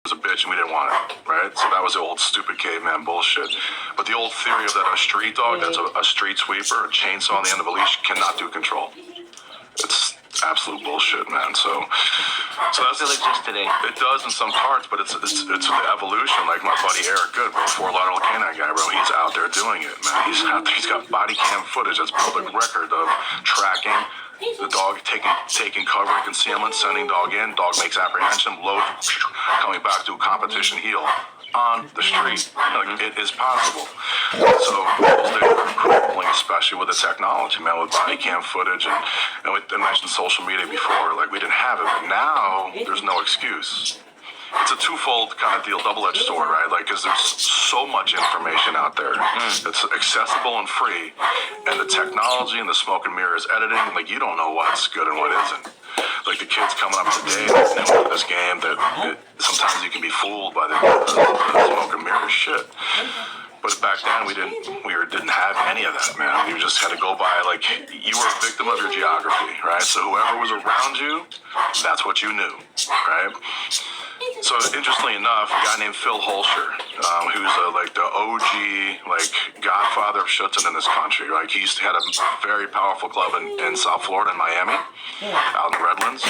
was a bitch and we didn't want it, right? So that was the old stupid caveman bullshit. But the old theory of that a street dog that's a street sweeper, a chainsaw on the end of a leash, cannot do control. It's absolute bullshit, man. So that's still exists today. It does in some parts, but it's the evolution. Like my buddy Eric Good, bro, Fort Lauderdale Canine guy, bro. He's out there doing it, man. He's out there. He's got body cam footage that's public record of tracking the dog, taking cover, concealment, sending dog in. Dog makes apprehension, load, coming back to a competition heel on the street. Like, it is possible. So those days were crippling, especially with the technology, man, with body cam footage and we mentioned social media before. Like, we didn't have it, but now there's no excuse. It's a twofold kind of deal, double-edged sword, right? Like, because there's so much information out there. It's accessible and free, and the technology and the smoke and mirrors editing, like, you don't know what's good and what isn't. Like, the kids coming up today, they know this game that sometimes you can be fooled by the smoke and mirror shit. But back then, we didn't have any of that, man. You just had to go by, like, you were a victim of your geography, right? So whoever was around you, that's what you knew, right? So interestingly enough, a guy named Phil Holscher, who's like the OG, like, godfather of Schutzen in this country. Like, he had a very powerful club in South Florida, in Miami, out in the Redlands,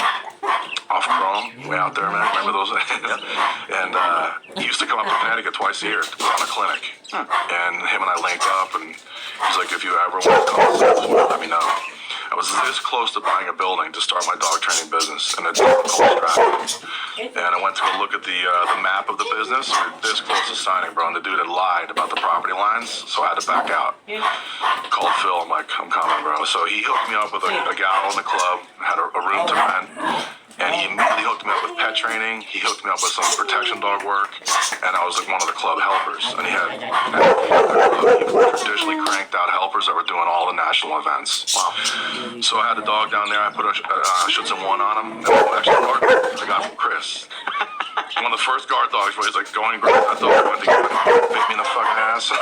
off Chrome, way out there, man. Remember those? And he used to come up to Connecticut twice a year to put on a clinic. And him and I linked up, and he's like, if you ever want to come, let me know. I was this close to buying a building to start my dog training business, and it's called Stratton. And I went to go look at the map of the business. We were this close to signing, bro, and the dude had lied about the property lines, so I had to back out. Called Phil, I'm like, I'm coming, bro. So he hooked me up with a gal in the club, had a room to rent. And he immediately hooked me up with pet training. He hooked me up with some protection dog work. And I was like one of the club helpers. And he traditionally cranked out helpers that were doing all the national events. Wow. So I had a dog down there. I put a Schutzen 1 on him. And actually, I got from Chris. One of the first guard dogs where he's like going great. I thought he went to bit me in the fucking ass.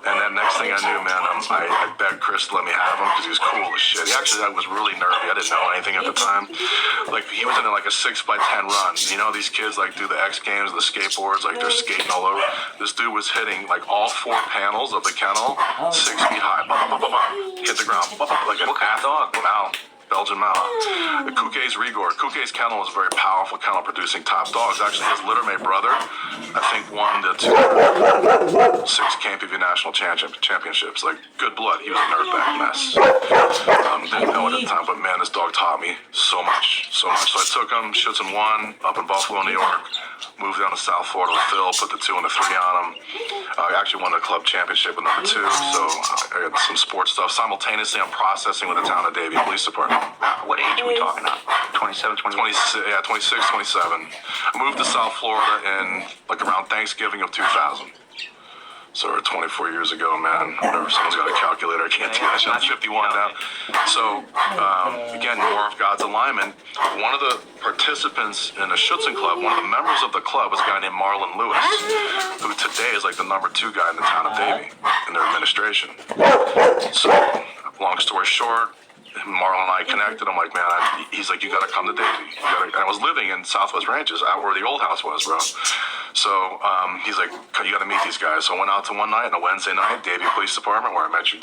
And then next thing I knew, man, I begged Chris to let me have him because he was cool as shit. I was really nervy. I didn't know anything at the time. Like, he was in like a 6x10 run. You know, these kids like do the X Games, the skateboards, like they're skating all over. This dude was hitting like all 4 panels of the kennel, 6 feet high. Hit the ground. Like a dog. Wow. Belgian Mal. The Kouke's Rigor. Kouke's kennel is a very powerful kennel producing top dogs. Actually, his littermate brother, I think, won the 6 KMPV national championships. Like, good blood. He was a nerdbag mess. Didn't know it at the time, but man, this dog taught me so much. So I took him, Schutzen 1, up in Buffalo, New York. Moved down to South Florida with Phil, put the 2 and the 3 on him. I actually won the club championship with number 2, so I got some sports stuff. Simultaneously, I'm processing with the town of Davie Police Department. What age are we talking about? 27, 28? 26, 27. I moved to South Florida in, like, around Thanksgiving of 2000. So 24 years ago, man. Whatever, someone's got a calculator. I can't do that. I'm 51 now. So, again, more of God's alignment. One of the participants in the Schutzen Club, one of the members of the club was a guy named Marlon Lewis, who today is like the number 2 guy in the town of Davie in their administration. So, long story short, Marlon and I connected. I'm like, man, he's like, you got to come to Davie. And I was living in Southwest Ranches, out where the old house was, bro. So he's like, you got to meet these guys. So I went out to one night, on a Wednesday night, Davie Police Department, where I met you.